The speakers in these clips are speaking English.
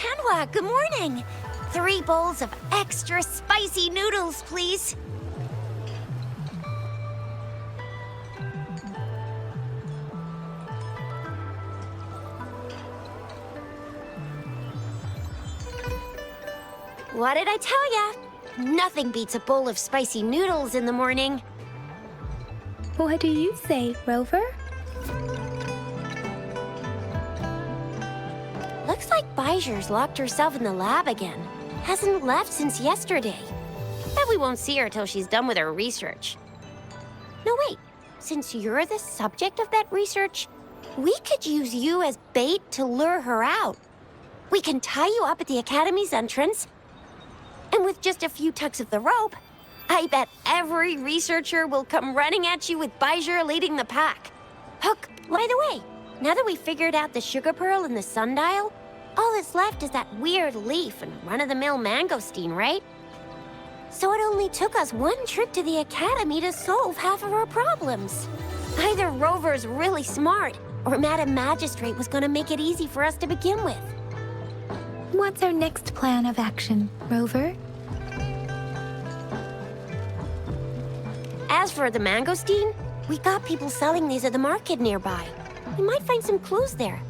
Panhua, good morning. 3 bowls of extra spicy noodles, please. What did I tell ya? Nothing beats a bowl of spicy noodles in the morning. What do you say, Rover? Looks like Baiju's locked herself in the lab again. Hasn't left since yesterday. Bet we won't see her till she's done with her research. No, wait. Since you're the subject of that research, we could use you as bait to lure her out. We can tie you up at the Academy's entrance, and with just a few tugs of the rope, I bet every researcher will come running at you with Baizhi leading the pack. Hook, by the way, now that we figured out the sugar pearl and the sundial, all that's left is that weird leaf and run-of-the-mill mangosteen, right? So it only took us 1 trip to the Academy to solve half of our problems. Either Rover's really smart, or Madam Magistrate was gonna make it easy for us to begin with. What's our next plan of action, Rover? As for the mangosteen, we got people selling these at the market nearby. We might find some clues there.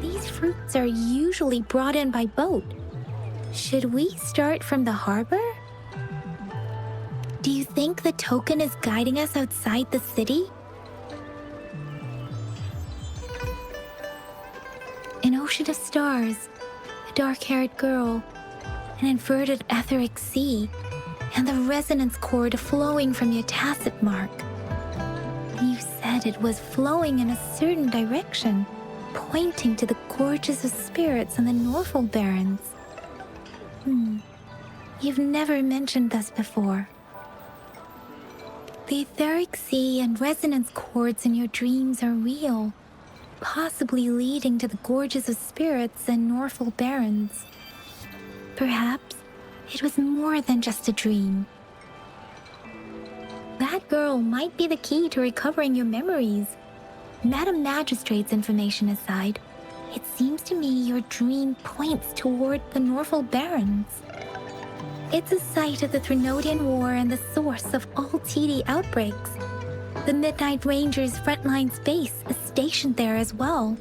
These fruits are usually brought in by boat. Should we start from the harbor? Do you think the token is guiding us outside the city? An ocean of stars, a dark-haired girl, an inverted etheric sea, and the resonance cord flowing from your Tacet mark. You said it was flowing in a certain direction, pointing to the gorges of spirits and the Norfolk Barrens. You've never mentioned this before. The etheric sea and resonance cords in your dreams are real, possibly leading to the gorges of spirits and Norfolk Barrens. Perhaps it was more than just a dream. That girl might be the key to recovering your memories. Madam Magistrate's information aside, it seems to me your dream points toward the Norfolk Barrens. It's a site of the Trinodian War and the source of all TD outbreaks. The Midnight Rangers' FRONTLINES base is stationed there as well.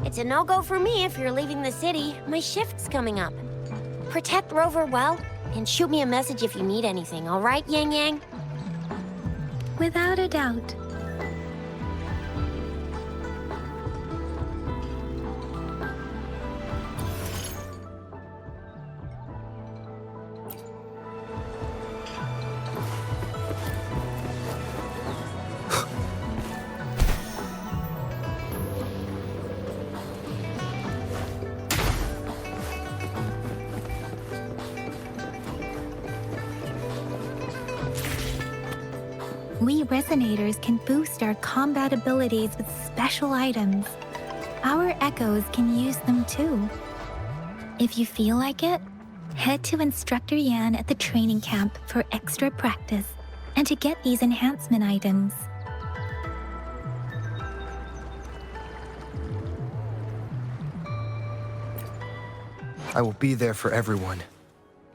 It's a no-go for me if you're leaving the city. My shift's coming up. Protect Rover well, and shoot me a message if you need anything, all right, Yangyang? Without a doubt. We Resonators can boost our combat abilities with special items. Our Echoes can use them too. If you feel like it, head to Instructor Yan at the training camp for extra practice and to get these enhancement items. I will be there for everyone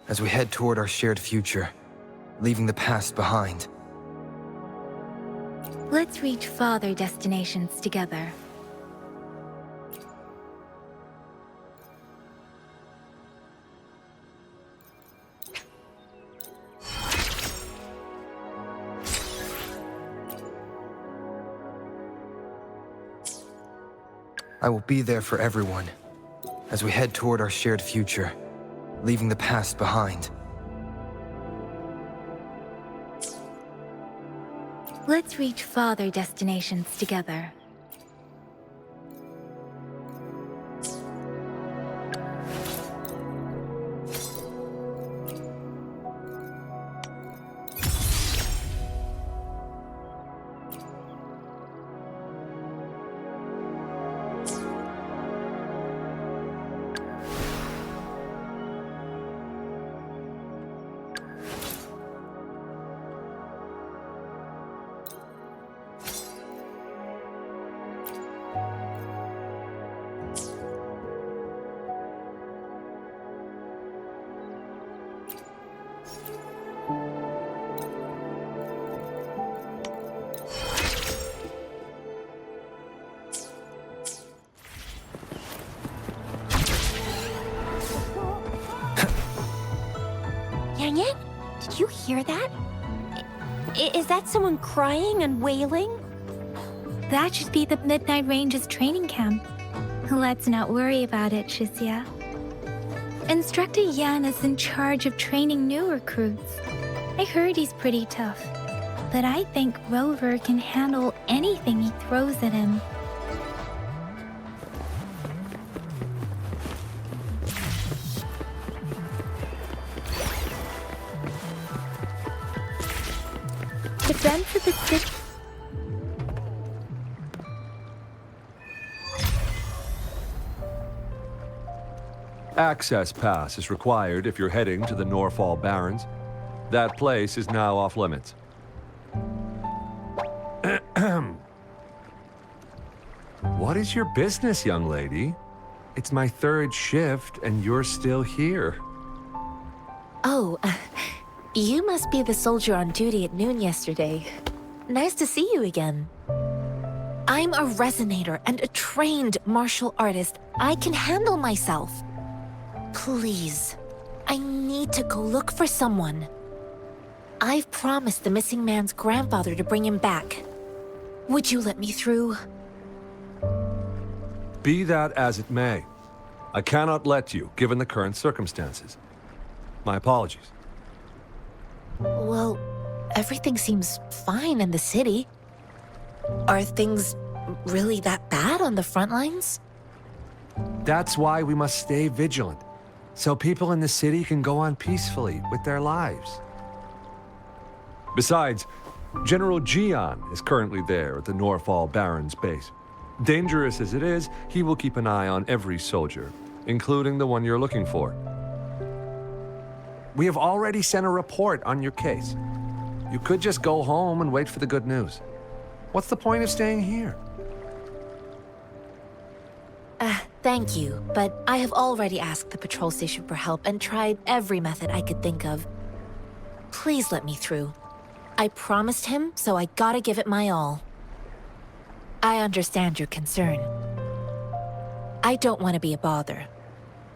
as we head toward our shared future, leaving the past behind. Let's reach farther destinations together. I will be there for everyone as we head toward our shared future, leaving the past behind. Let's reach farther destinations together. hear that? Is that someone crying and wailing? That should be the Midnight Ranges training camp. Let's not worry about it, Chixia. Instructor Yan is in charge of training new recruits. I heard he's pretty tough, but I think Rover can handle anything he throws at him. Defense of the city. Access pass is required if you're heading to the Norfall Barrens. That place is now off limits. What is your business, young lady? It's my third shift, and you're still here. Oh, you must be the soldier on duty at noon yesterday. Nice to see you again. I'm a resonator and a trained martial artist. I can handle myself. Please, I need to go look for someone. I've promised the missing man's grandfather to bring him back. Would you let me through? Be that as it may, I cannot let you, given the current circumstances. My apologies. Well, everything seems fine in the city. Are things really that bad on the front lines? That's why we must stay vigilant, so people in the city can go on peacefully with their lives. Besides, General Jian is currently there at the Norfall Barrens Base. Dangerous as it is, he will keep an eye on every soldier, including the one you're looking for. We have already sent a report on your case. You could just go home and wait for the good news. What's the point of staying here? Thank you, but I have already asked the patrol station for help and tried every method I could think of. Please let me through. I promised him, so I gotta give it my all. I understand your concern. I don't want to be a bother.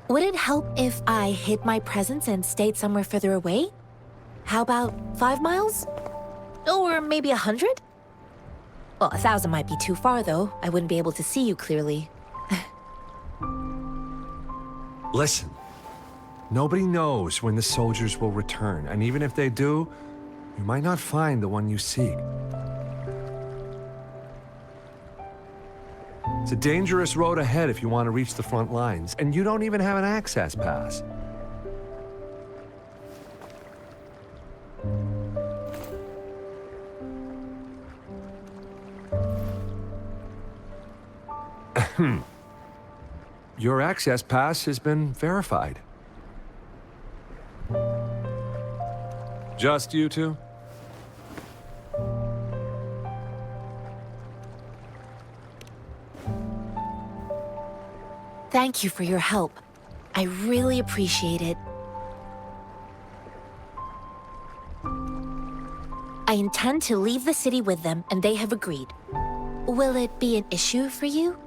Would it help if I hid my presence and stayed somewhere further away? How about 5 miles? Or maybe 100? Well, 1,000 might be too far, though. I wouldn't be able to see you clearly. Listen, nobody knows when the soldiers will return, and even if they do, you might not find the one you seek. It's a dangerous road ahead if you want to reach the front lines, and you don't even have an access pass. Your access pass has been verified. Just you two? Thank you for your help. I really appreciate it. I intend to leave the city with them, and they have agreed. Will it be an issue for you?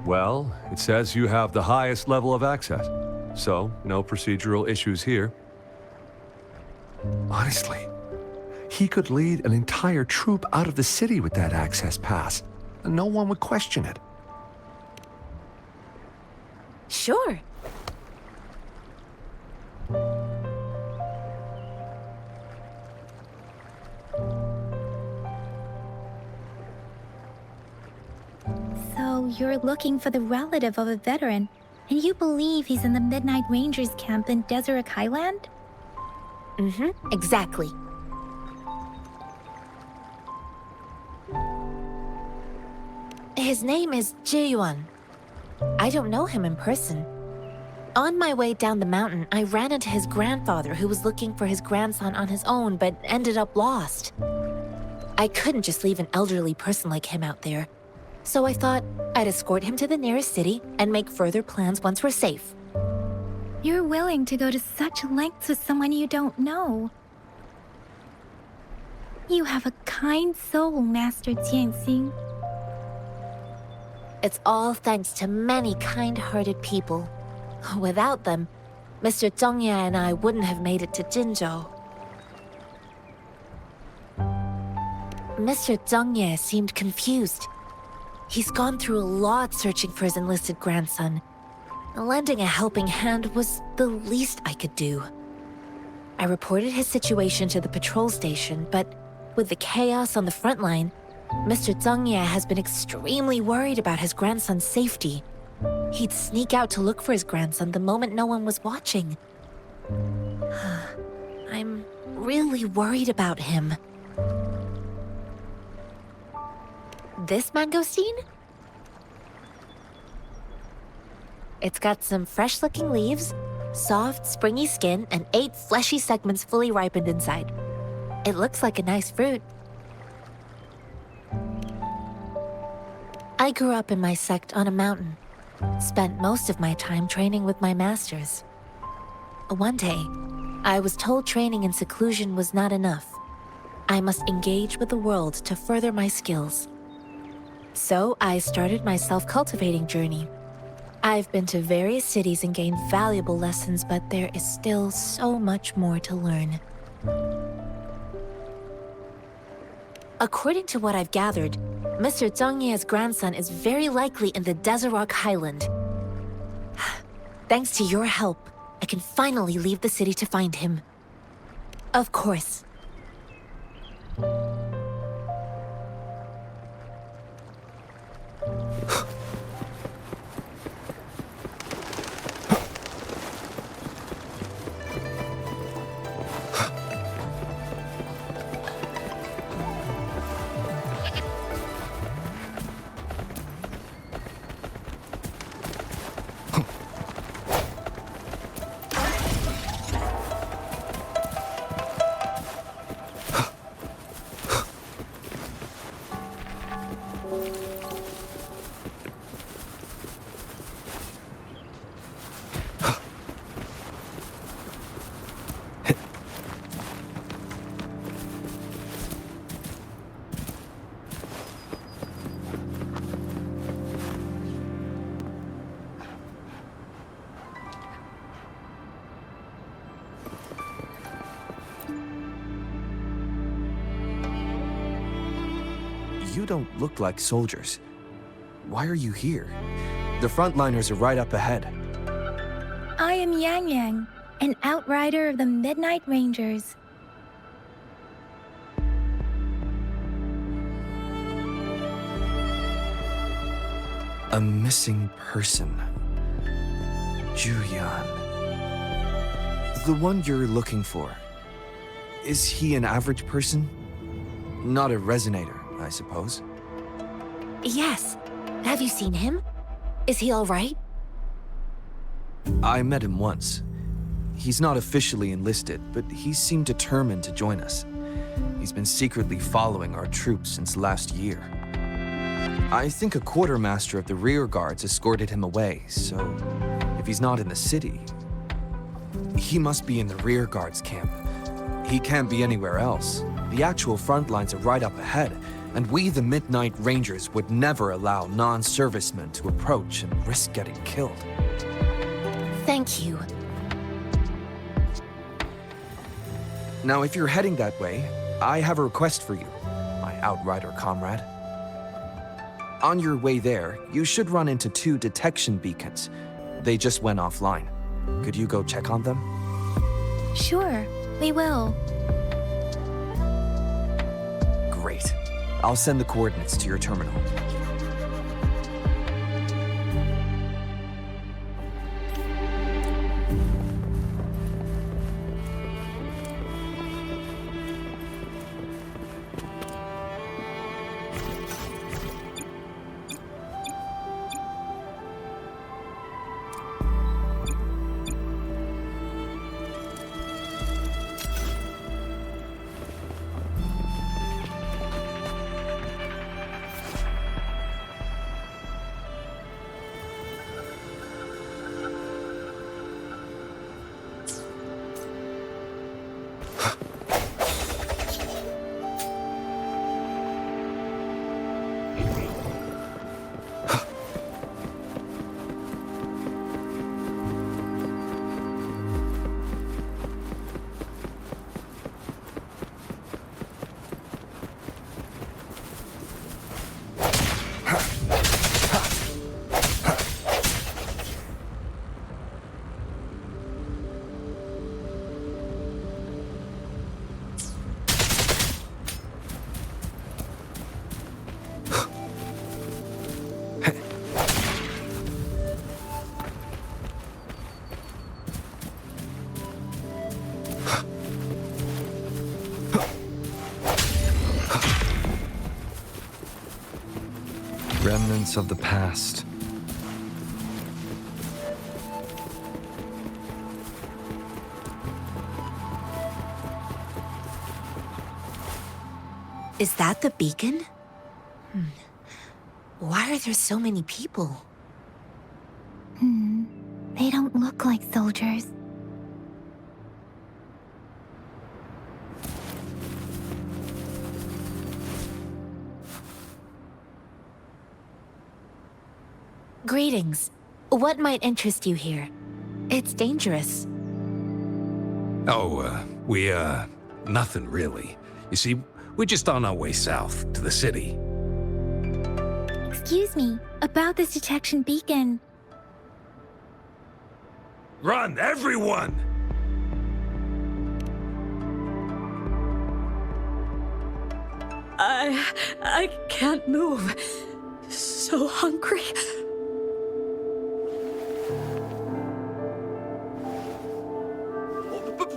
Well, it says you have the highest level of access, so no procedural issues here. Honestly, he could lead an entire troop out of the city with that access pass, and no one would question it. Sure. So you're looking for the relative of a veteran, and you believe he's in the Midnight Rangers camp in Deseret Highland? Exactly. His name is Jianxin. I don't know him in person. On my way down the mountain, I ran into his grandfather who was looking for his grandson on his own but ended up lost. I couldn't just leave an elderly person like him out there, so I thought I'd escort him to the nearest city and make further plans once we're safe. You're willing to go to such lengths with someone you don't know. You have a kind soul, Master Jianxin. It's all thanks to many kind-hearted people. Without them, Mr. Zhongye and I wouldn't have made it to Jinzhou. Mr. Zhongye seemed confused. He's gone through a lot searching for his enlisted grandson. Lending a helping hand was the least I could do. I reported his situation to the patrol station, but with the chaos on the front line, Mr. Zhongye has been extremely worried about his grandson's safety. He'd sneak out to look for his grandson the moment no one was watching. I'm really worried about him. This mangosteen? It's got some fresh-looking leaves, soft, springy skin, and 8 fleshy segments fully ripened inside. It looks like a nice fruit. I grew up in my sect on a mountain. Spent most of my time training with my masters. One day, I was told training in seclusion was not enough. I must engage with the world to further my skills. So I started my self-cultivating journey. I've been to various cities and gained valuable lessons, but there is still so much more to learn. According to what I've gathered, Mr. Zhongye's grandson is very likely in the Desert Highland. Thanks to your help, I can finally leave the city to find him. Of course. You don't look like soldiers. Why are you here? The frontliners are right up ahead. I am Yangyang, an outrider of the Midnight Rangers. A missing person. Juyan. The one you're looking for. Is he an average person? Not a resonator, I suppose. Yes. Have you seen him? Is he all right? I met him once. He's not officially enlisted, but he seemed determined to join us. He's been secretly following our troops since last year. I think a quartermaster of the Rearguards escorted him away, so if he's not in the city, he must be in the Rearguards camp. He can't be anywhere else. The actual front lines are right up ahead, and we, the Midnight Rangers, would never allow non-servicemen to approach and risk getting killed. Thank you. Now, if you're heading that way, I have a request for you, my outrider comrade. On your way there, you should run into 2 detection beacons. They just went offline. Could you go check on them? Sure, we will. Great. I'll send the coordinates to your terminal. remnants of the past. Is that the beacon? Why are there so many people? They don't look like soldiers. Greetings. What might interest you here? It's dangerous. Oh, nothing really. You see, we're just on our way south to the city. Excuse me, about this detection beacon. Run, everyone! I can't move. So hungry.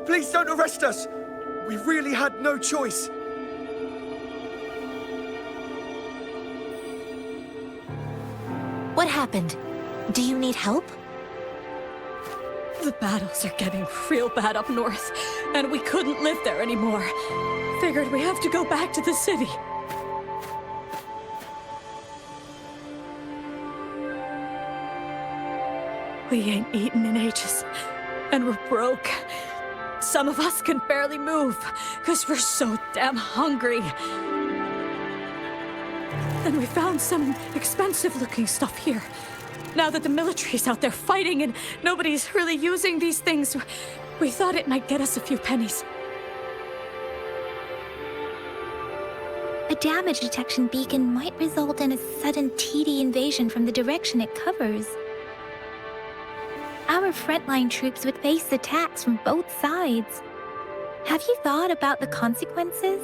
Please don't arrest us! We really had no choice. What happened? Do you need help? The battles are getting real bad up north, and we couldn't live there anymore. Figured we have to go back to the city. We ain't eaten in ages, and we're broke. Some of us can barely move, because we're so damn hungry. And we found some expensive-looking stuff here. Now that the military's out there fighting and nobody's really using these things, we thought it might get us a few pennies. A damage detection beacon might result in a sudden TD invasion from the direction it covers. Our frontline troops would face attacks from both sides. Have you thought about the consequences?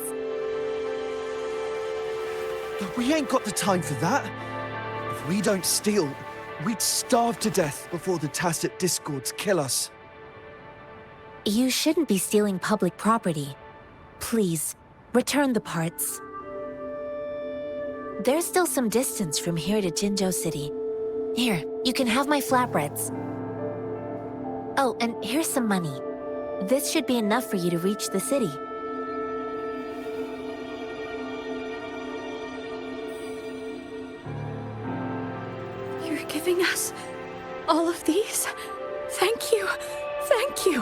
We ain't got the time for that. If we don't steal, we'd starve to death before the Tacet discords kill us. You shouldn't be stealing public property. Please, return the parts. There's still some distance from here to Jinzhou City. Here, you can have my flatbreads. Oh, and here's some money. This should be enough for you to reach the city. You're giving us all of these? Thank you. Thank you.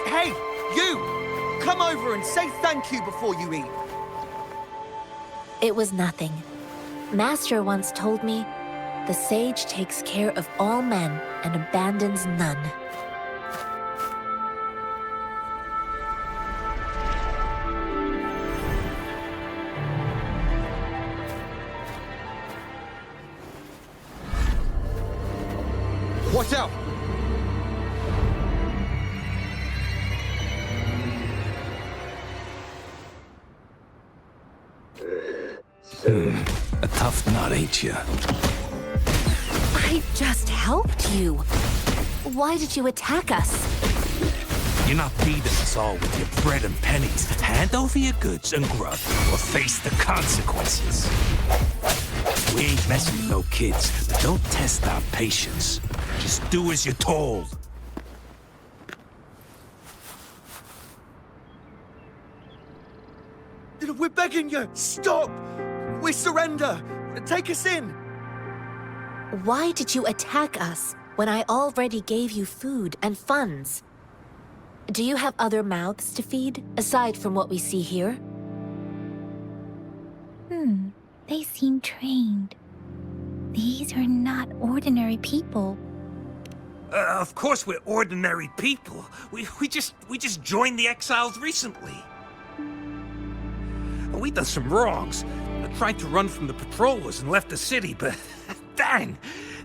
Hey, you! Come over and say thank you before you eat. It was nothing. Master once told me, the sage takes care of all men and abandons none. Watch out! A tough nut, ain't you? I just helped you. Why did you attack us? You're not feeding us all with your bread and pennies. Hand over your goods and grub, or face the consequences. We ain't messing with no kids, but don't test our patience. Just do as you're told. We're begging you, stop! We surrender! Take us in! Why did you attack us when I already gave you food and funds? Do you have other mouths to feed, aside from what we see here? They seem trained. These are not ordinary people. Of course we're ordinary people. We just joined the Exiles recently. We done some wrongs. I tried to run from the patrollers and left the city, but dang,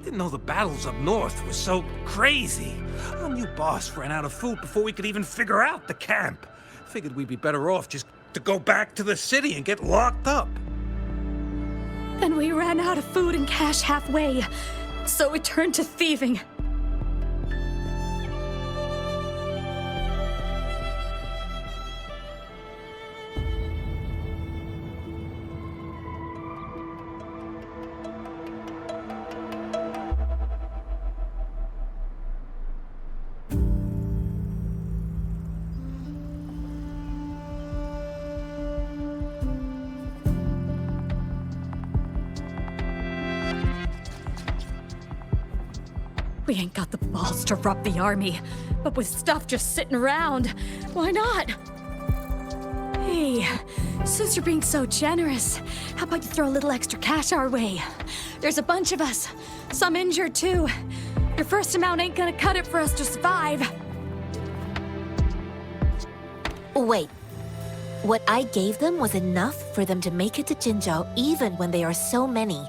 didn't know the battles up north were so crazy. Our new boss ran out of food before we could even figure out the camp. Figured we'd be better off just to go back to the city and get locked up. Then we ran out of food and cash halfway, so we turned to thieving. We ain't got the balls to rob the army, but with stuff just sitting around, why not? Hey, since you're being so generous, how about you throw a little extra cash our way? There's a bunch of us, some injured too. Your first amount ain't gonna cut it for us to survive. Wait. What I gave them was enough for them to make it to Jinzhou even when they are so many.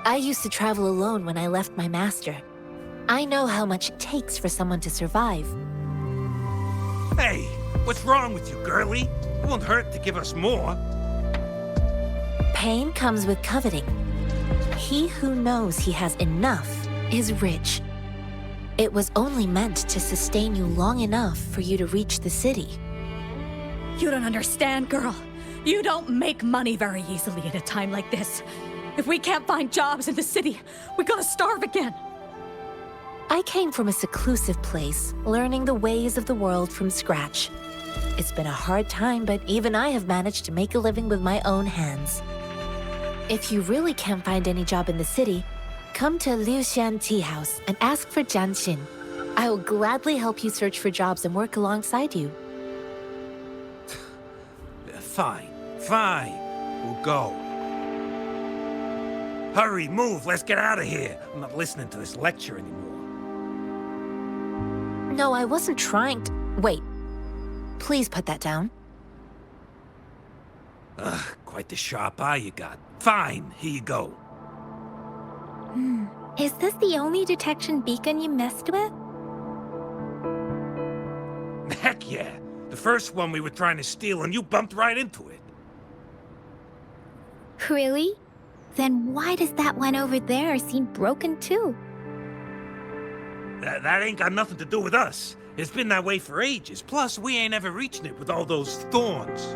I used to travel alone when I left my master. I know how much it takes for someone to survive. Hey, what's wrong with you, girlie? It won't hurt to give us more. Pain comes with coveting. He who knows he has enough is rich. It was only meant to sustain you long enough for you to reach the city. You don't understand, girl. You don't make money very easily at a time like this. If we can't find jobs in the city, we're gonna starve again. I came from a seclusive place, learning the ways of the world from scratch. It's been a hard time, but even I have managed to make a living with my own hands. If you really can't find any job in the city, come to Liuxian Tea House and ask for Jianxin. I will gladly help you search for jobs and work alongside you. Fine, fine. We'll go. Hurry, move, let's get out of here. I'm not listening to this lecture anymore. No, I wasn't trying to... Wait. Please put that down. Ugh, quite the sharp eye you got. Fine, here you go. Is this the only detection beacon you messed with? Heck yeah. The first one we were trying to steal and you bumped right into it. Really? Then why does that one over there seem broken too? That ain't got nothing to do with us. It's been that way for ages. Plus, we ain't ever reaching it with all those thorns.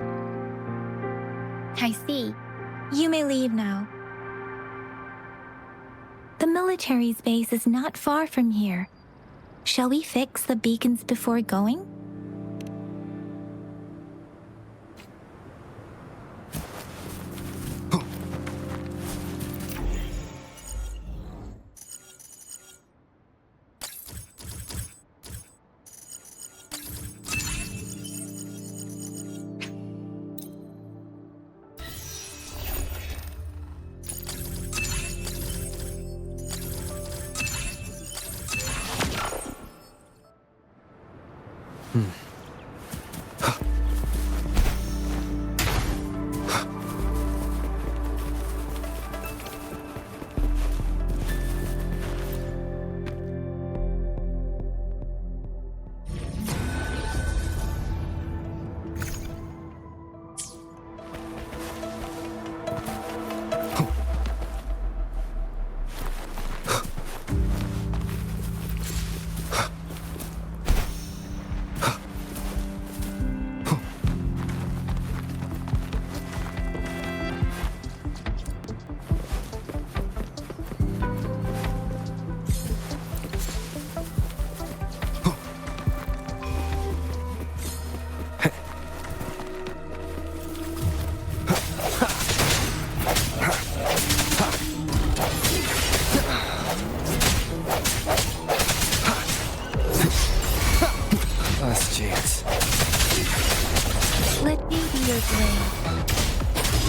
I see. You may leave now. The military's base is not far from here. Shall we fix the beacons before going?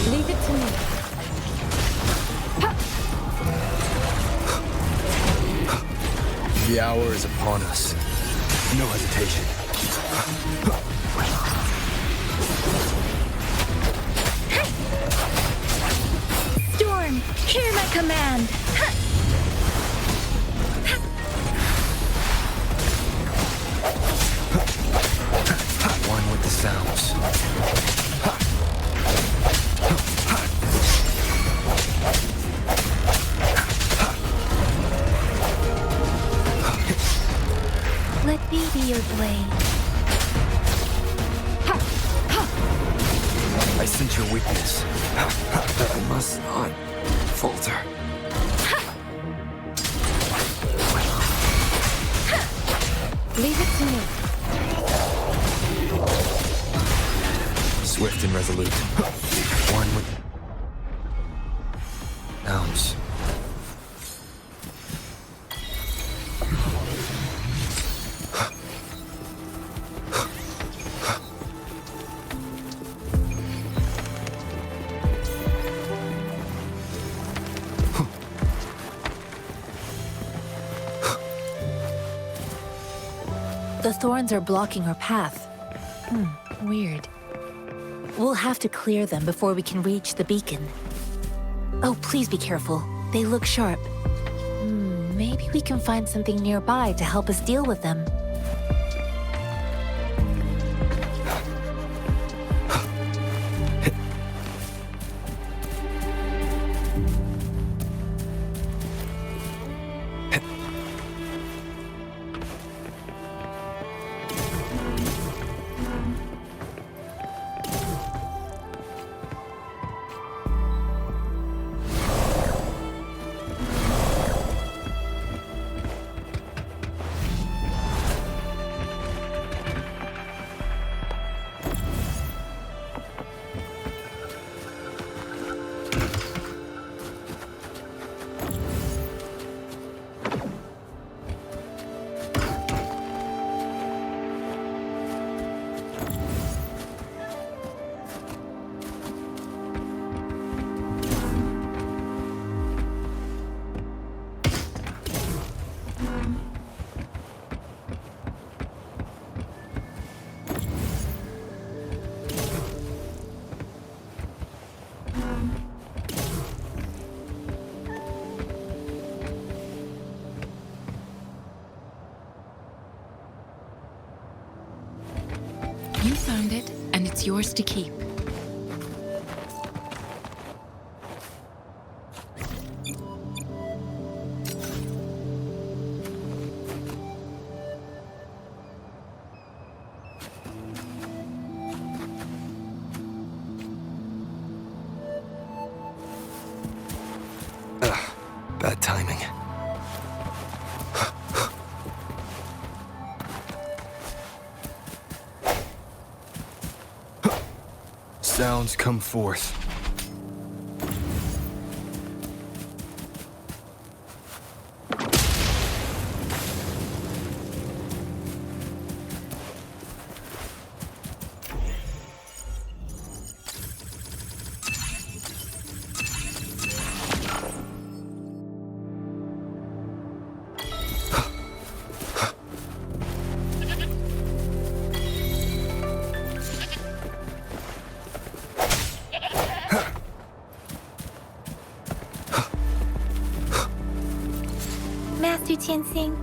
Leave it to me. The hour is upon us. No hesitation. Storm, hear my command. One with the sounds. Let me be your blade. I sense your weakness. I must not falter. Leave it to me. Swift and resolute. One with ounce. The thorns are blocking our path. Weird. We'll have to clear them before we can reach the beacon. Oh, please be careful. They look sharp. Maybe we can find something nearby to help us deal with them. You found it, and it's yours to keep. Bad timing. Sounds come forth. Master Jianxin,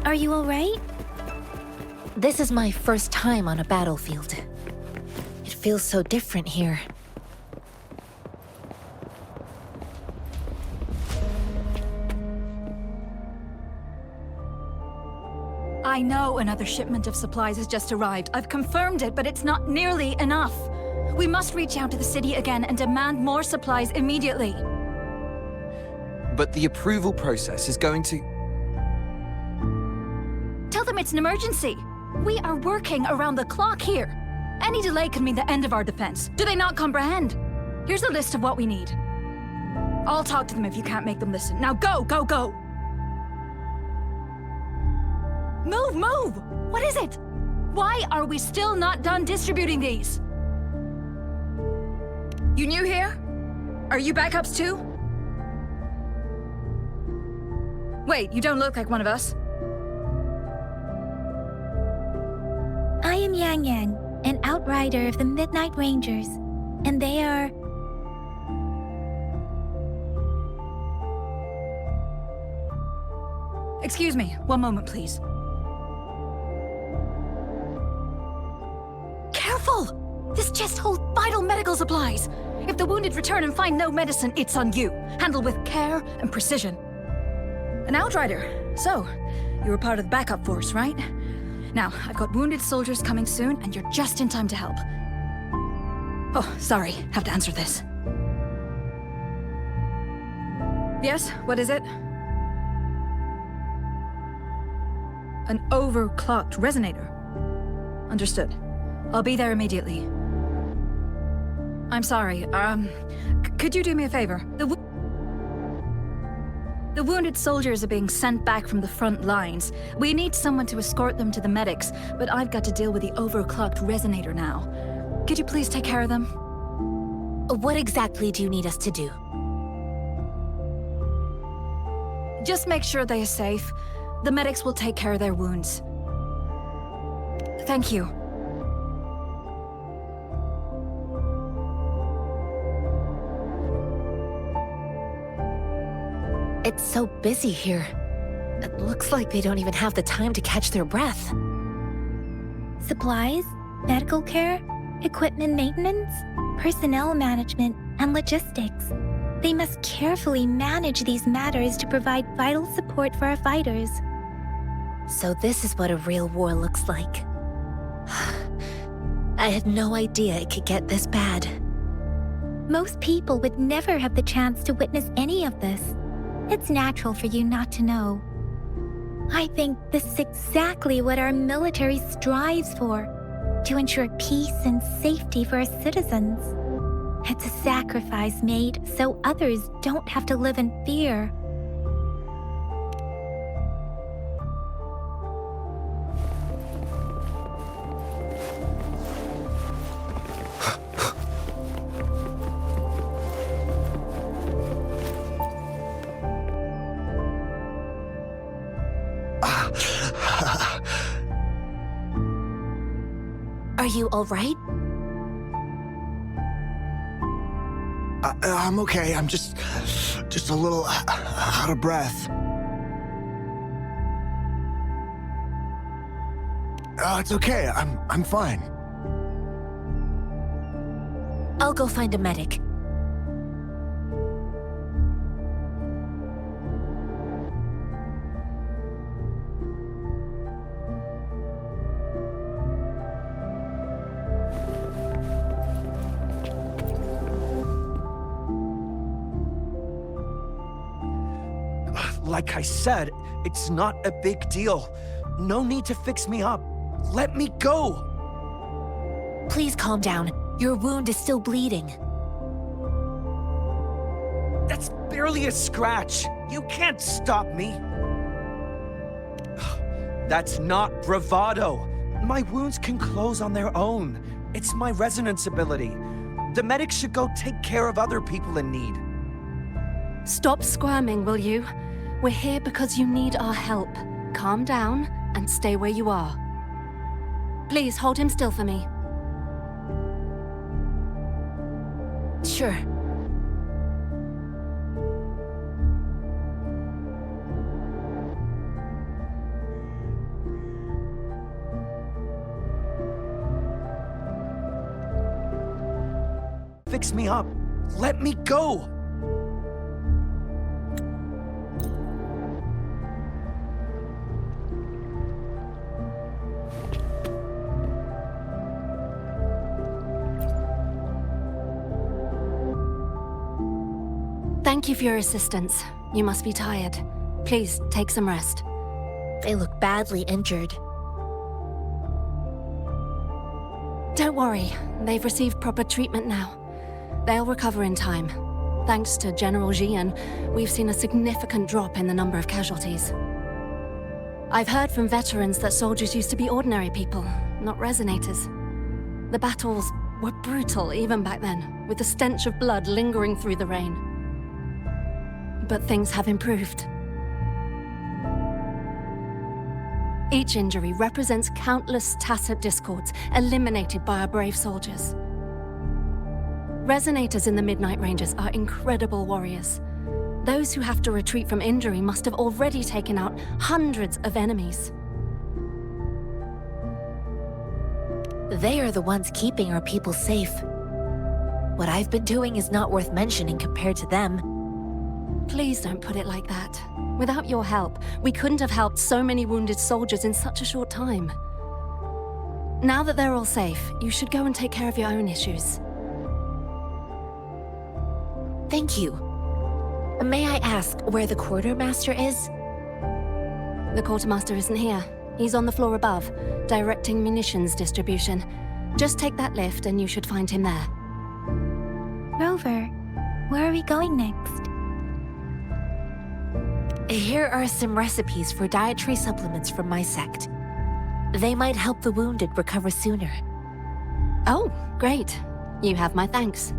are you alright? This is my first time on a battlefield. It feels so different here. I know another shipment of supplies has just arrived. I've confirmed it, but it's not nearly enough. We must reach out to the city again and demand more supplies immediately. But the approval process is going to... Tell them it's an emergency. We are working around the clock here. Any delay could mean the end of our defense. Do they not comprehend? Here's a list of what we need. I'll talk to them if you can't make them listen. Now go, go, go! Move, move! What is it? Why are we still not done distributing these? You new here? Are you backups too? Wait, you don't look like one of us. I am Yangyang, an outrider of the Midnight Rangers, and they are... Excuse me, one moment, please. Careful! This chest holds vital medical supplies. If the wounded return and find no medicine, it's on you. Handle with care and precision. An outrider. So, you were part of the backup force, right? Now, I've got wounded soldiers coming soon, and you're just in time to help. Oh, sorry. Have to answer this. Yes, what is it? An overclocked resonator. Understood. I'll be there immediately. I'm sorry, could you do me a favor? The wounded soldiers are being sent back from the front lines. We need someone to escort them to the medics, but I've got to deal with the overclocked resonator now. Could you please take care of them? What exactly do you need us to do? Just make sure they are safe. The medics will take care of their wounds. Thank you. It's so busy here. It looks like they don't even have the time to catch their breath. Supplies, medical care, equipment maintenance, personnel management, and logistics. They must carefully manage these matters to provide vital support for our fighters. So this is what a real war looks like. I had no idea it could get this bad. Most people would never have the chance to witness any of this. It's natural for you not to know. I think this is exactly what our military strives for, to ensure peace and safety for our citizens. It's a sacrifice made so others don't have to live in fear. Are you all right? I'm okay. I'm just a little out of breath. It's okay. I'm fine. I'll go find a medic. Like I said, it's not a big deal. No need to fix me up. Let me go! Please calm down. Your wound is still bleeding. That's barely a scratch. You can't stop me. That's not bravado. My wounds can close on their own. It's my resonance ability. The medics should go take care of other people in need. Stop squirming, will you? We're here because you need our help. Calm down and stay where you are. Please hold him still for me. Sure. Fix me up. Let me go! Thank you for your assistance. You must be tired. Please, take some rest. They look badly injured. Don't worry. They've received proper treatment now. They'll recover in time. Thanks to General Jian, we've seen a significant drop in the number of casualties. I've heard from veterans that soldiers used to be ordinary people, not resonators. The battles were brutal even back then, with the stench of blood lingering through the rain. But things have improved. Each injury represents countless Tacet discords eliminated by our brave soldiers. Resonators in the Midnight Rangers are incredible warriors. Those who have to retreat from injury must have already taken out hundreds of enemies. They are the ones keeping our people safe. What I've been doing is not worth mentioning compared to them. Please don't put it like that. Without your help, we couldn't have helped so many wounded soldiers in such a short time. Now that they're all safe, you should go and take care of your own issues. Thank you. May I ask where the quartermaster is? The quartermaster isn't here. He's on the floor above, directing munitions distribution. Just take that lift and you should find him there. Rover, where are we going next? Here are some recipes for dietary supplements from my sect. They might help the wounded recover sooner. Oh, great. You have my thanks.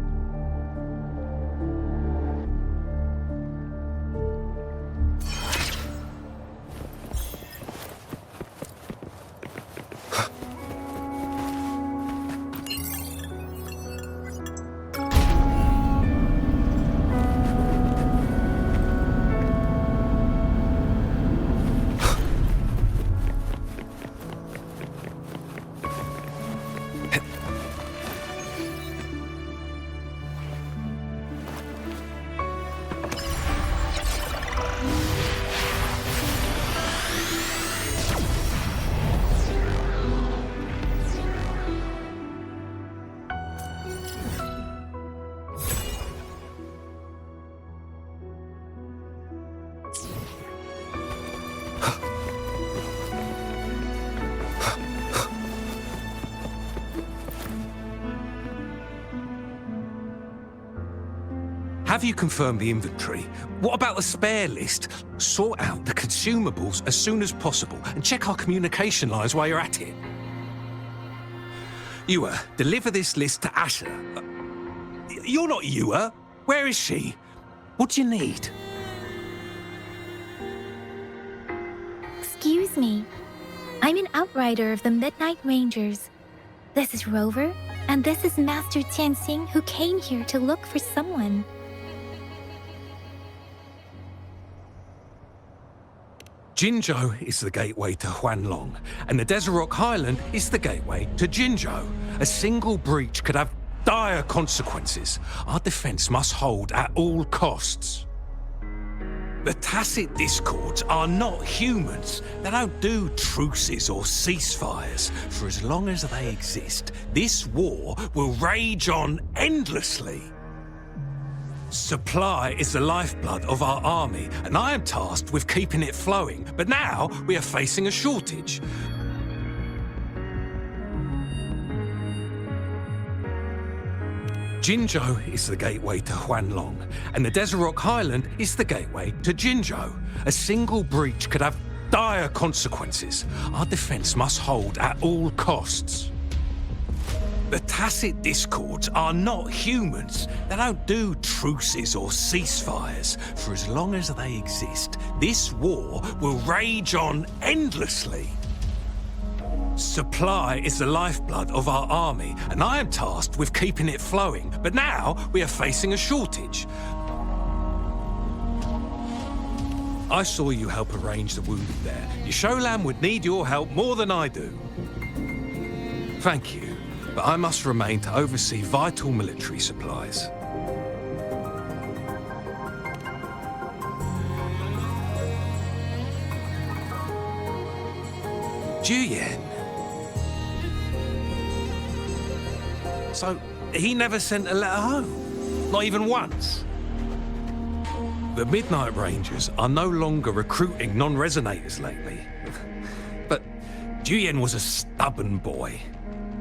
Have you confirmed the inventory? What about the spare list? Sort out the consumables as soon as possible and check our communication lines while you're at it. Yua, deliver this list to Asher. You're not Yua. Where is she? What do you need? Excuse me. I'm an outrider of the Midnight Rangers. This is Rover, and this is Master Jianxin, who came here to look for someone. Jinzhou is the gateway to Huanlong, and the Desert Rock Highland is the gateway to Jinzhou. A single breach could have dire consequences. Our defense must hold at all costs. The Tacet Discords are not humans. They don't do truces or ceasefires. For as long as they exist, this war will rage on endlessly. Supply is the lifeblood of our army, and I am tasked with keeping it flowing. But now we are facing a shortage. Jinzhou is the gateway to Huanlong, and the Desert Rock Highland is the gateway to Jinzhou. A single breach could have dire consequences. Our defense must hold at all costs. The Tacet Discords are not humans. They don't do truces or ceasefires. For as long as they exist, this war will rage on endlessly. Supply is the lifeblood of our army, and I am tasked with keeping it flowing. But now we are facing a shortage. I saw you help arrange the wounded there. Yasholan would need your help more than I do. Thank you, but I must remain to oversee vital military supplies. Jiangyang. So, he never sent a letter home? Not even once? The Midnight Rangers are no longer recruiting non-resonators lately. But Jiangyang was a stubborn boy.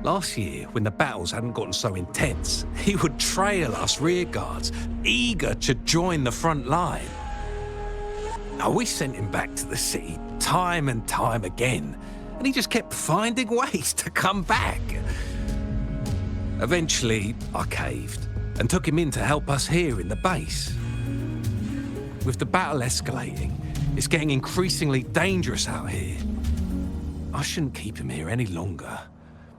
Last year, when the battles hadn't gotten so intense, he would trail us rearguards, eager to join the front line. Now, we sent him back to the city time and time again, and he just kept finding ways to come back. Eventually, I caved and took him in to help us here in the base. With the battle escalating, it's getting increasingly dangerous out here. I shouldn't keep him here any longer.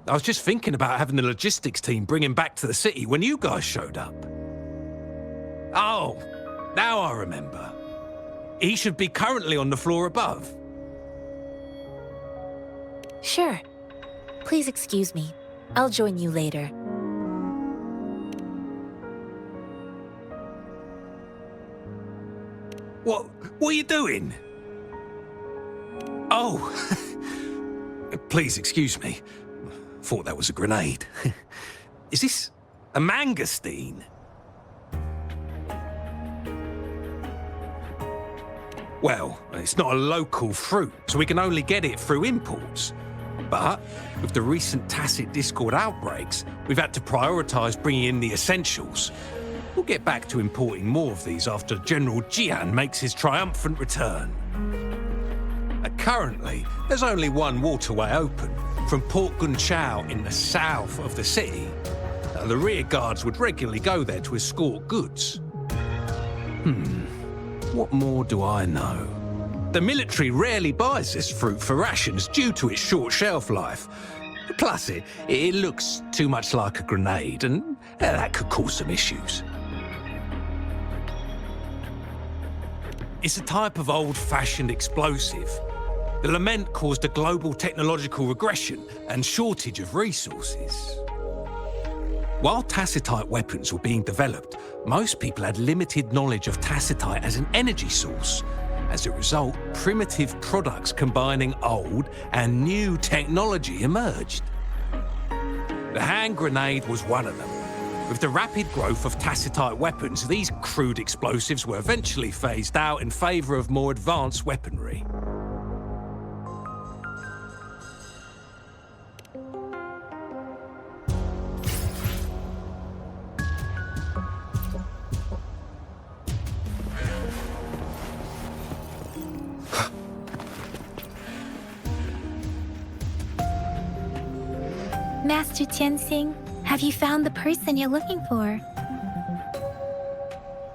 I was just thinking about having the logistics team bring him back to the city when you guys showed up. Oh, now I remember. He should be currently on the floor above. Sure. Please excuse me. I'll join you later. What are you doing? Oh, please excuse me. Thought that was a grenade. Is this a mangosteen? Well, it's not a local fruit, so we can only get it through imports. But with the recent Tacet Discord outbreaks, we've had to prioritise bringing in the essentials. We'll get back to importing more of these after General Jian makes his triumphant return. Currently, there's only one waterway open, from Port Gunchao in the south of the city. The rearguards would regularly go there to escort goods. What more do I know? The military rarely buys this fruit for rations due to its short shelf life. Plus, it looks too much like a grenade, and that could cause some issues. It's a type of old-fashioned explosive. The lament caused a global technological regression and shortage of resources. While Tacetite weapons were being developed, most people had limited knowledge of Tacetite as an energy source. As a result, primitive products combining old and new technology emerged. The hand grenade was one of them. With the rapid growth of Tacetite weapons, these crude explosives were eventually phased out in favour of more advanced weaponry. Master Jianxin, have you found the person you're looking for?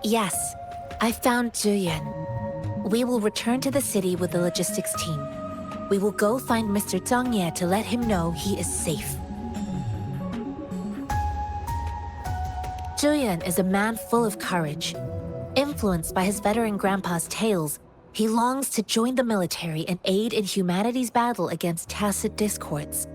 Yes, I found Zhuyan. We will return to the city with the logistics team. We will go find Mr. Zhang Ye to let him know he is safe. Zhuyan is a man full of courage. Influenced by his veteran grandpa's tales, he longs to join the military and aid in humanity's battle against Tacet Discords.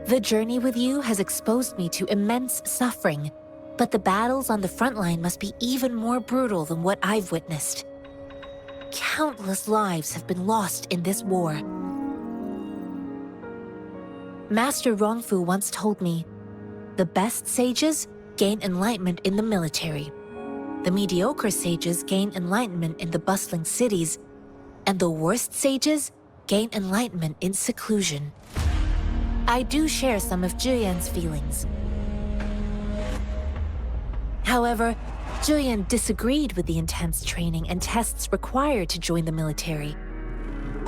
The journey with you has exposed me to immense suffering, but the battles on the front line must be even more brutal than what I've witnessed. Countless lives have been lost in this war. Master Rongfu once told me, the best sages gain enlightenment in the military. The mediocre sages gain enlightenment in the bustling cities, and the worst sages gain enlightenment in seclusion. I do share some of Zhuyan's feelings. However, Zhuyan disagreed with the intense training and tests required to join the military.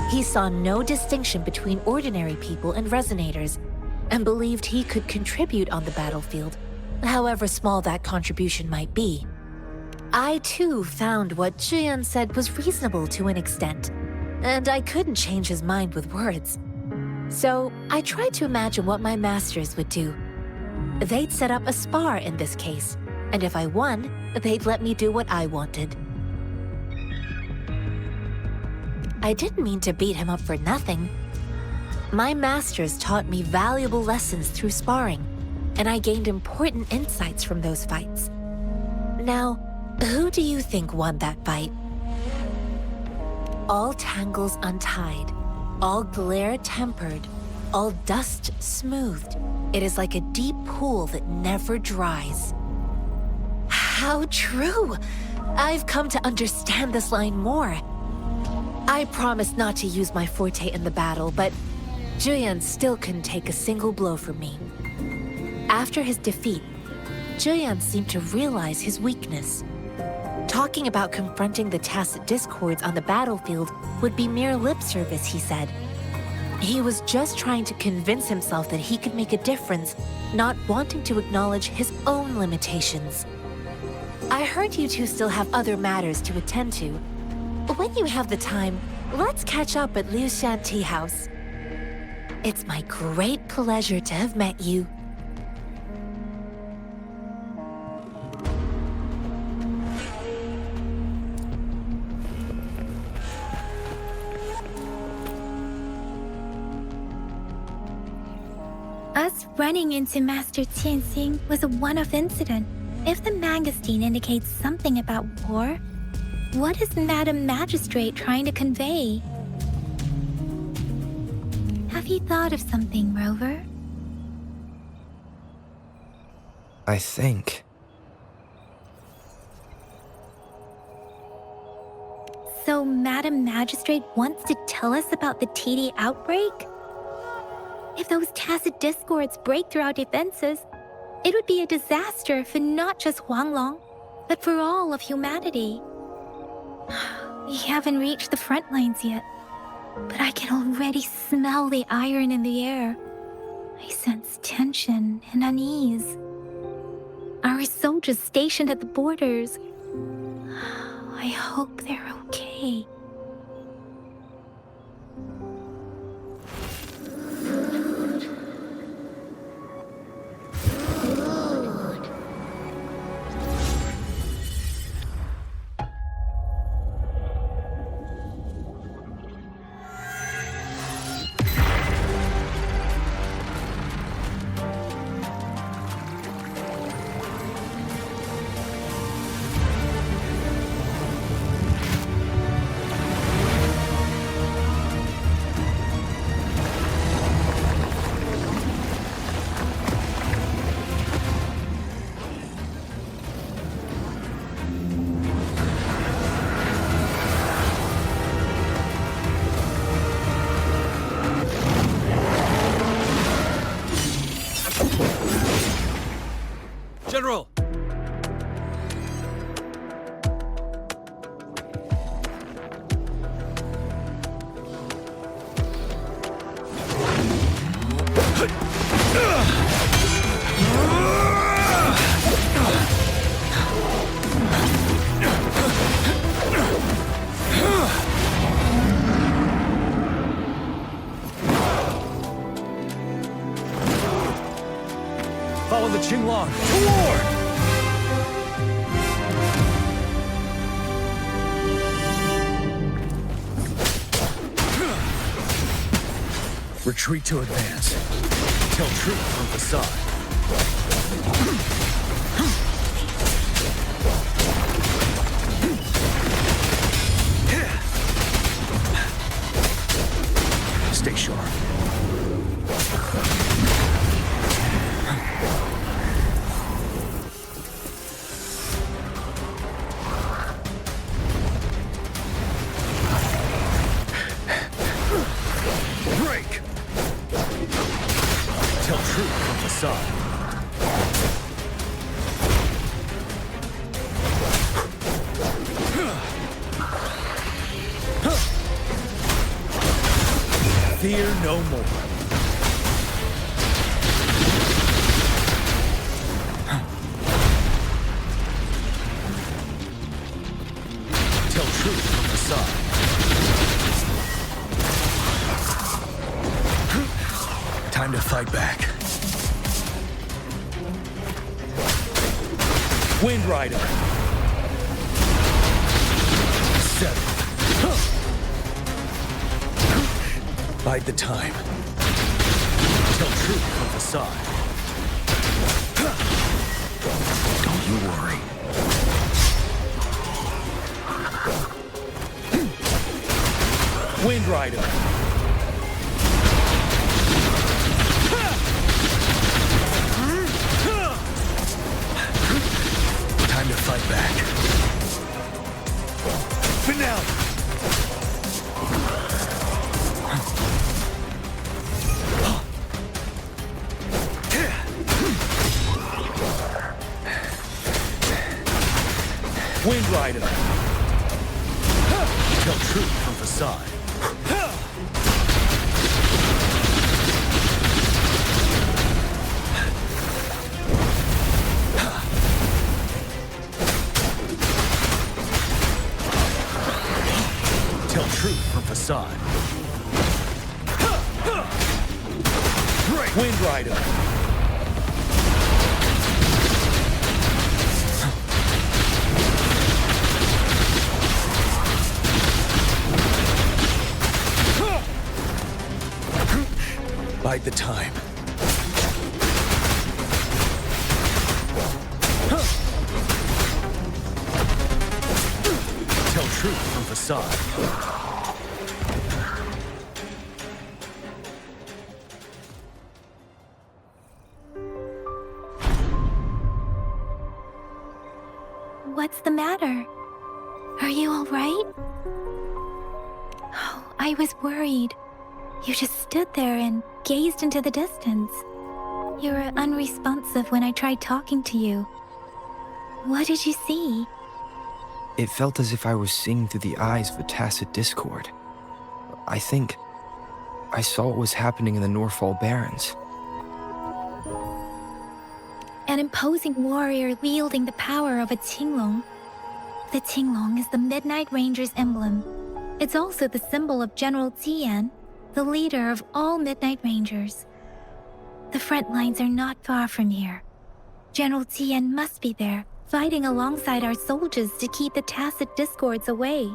He saw no distinction between ordinary people and resonators, and believed he could contribute on the battlefield, however small that contribution might be. I too found what Zhuyan said was reasonable to an extent, and I couldn't change his mind with words. So I tried to imagine what my masters would do. They'd set up a spar in this case, and if I won, they'd let me do what I wanted. I didn't mean to beat him up for nothing. My masters taught me valuable lessons through sparring, and I gained important insights from those fights. Now, who do you think won that fight? All tangles untied, all glare tempered, all dust smoothed. It is like a deep pool that never dries. How true! I've come to understand this line more. I promised not to use my forte in the battle, but Zhuyan still couldn't take a single blow from me. After his defeat, Zhuyan seemed to realize his weakness. Talking about confronting the Tacet Discords on the battlefield would be mere lip service, he said. He was just trying to convince himself that he could make a difference, not wanting to acknowledge his own limitations. I heard you two still have other matters to attend to. When you have the time, let's catch up at Liu Shan Tea House. It's my great pleasure to have met you. Us running into Master Jianxin was a one-off incident. If the magazine indicates something about war, what is Madam Magistrate trying to convey? Have you thought of something, Rover? I think. So Madam Magistrate wants to tell us about the TD outbreak? If those Tacet Discords break through our defenses, it would be a disaster for not just Huanglong, but for all of humanity. We haven't reached the front lines yet, but I can already smell the iron in the air. I sense tension and unease. Our soldiers stationed at the borders, I hope they're okay. General! Follow the Qinglong. Toward! Retreat to advance. Tell truth from facade. Stay sharp. Fear no more. Tell truth from facade. Time to fight back. Wind Rider. 7. Bide the time. Tell truth from facade. Don't you worry. Wind Rider. Time to fight back. Finale. Wind Rider. Tell truth from facade. Tell truth from facade. Wind Rider. Bide the time. Tell truth from facade. What's the matter? Are you all right? Oh, I was worried. You just stood there and gazed into the distance. You were unresponsive when I tried talking to you. What did you see? It felt as if I was seeing through the eyes of a tacit discord. I think I saw what was happening in the Northfall Barrens. An imposing warrior wielding the power of a Qinglong. The Qinglong is the Midnight Ranger's emblem. It's also the symbol of General Tian, the leader of all Midnight Rangers. The front lines are not far from here. General Tian must be there, fighting alongside our soldiers to keep the tacit discords away.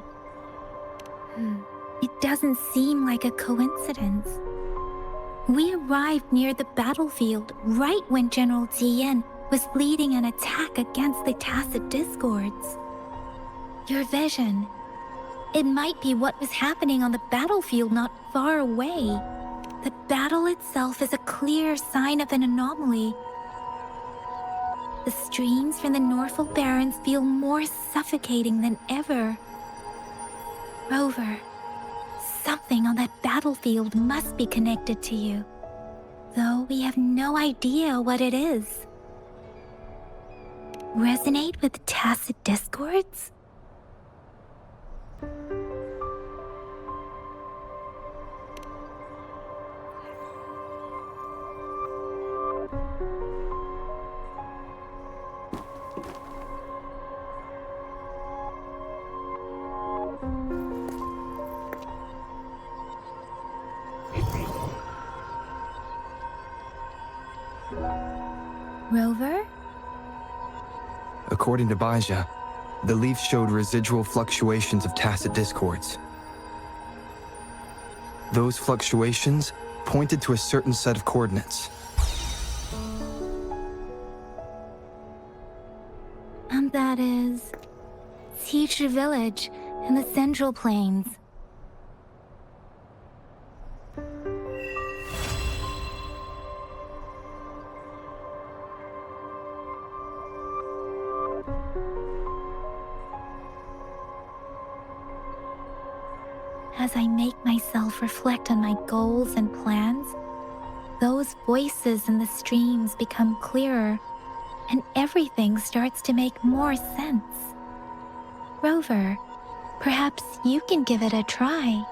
It doesn't seem like a coincidence. We arrived near the battlefield right when General Tian was leading an attack against the tacit discords. Your vision. It might be what was happening on the battlefield not far away. The battle itself is a clear sign of an anomaly. The streams from the Northfall Barrens feel more suffocating than ever. Rover, something on that battlefield must be connected to you, though we have no idea what it is. Resonate with the tacit discords? Rover? According to Baija, the leaf showed residual fluctuations of tacit discords. Those fluctuations pointed to a certain set of coordinates. And that is... Chixia village in the Central Plains. As I make myself reflect on my goals and plans, those voices in the streams become clearer, and everything starts to make more sense. Rover, perhaps you can give it a try.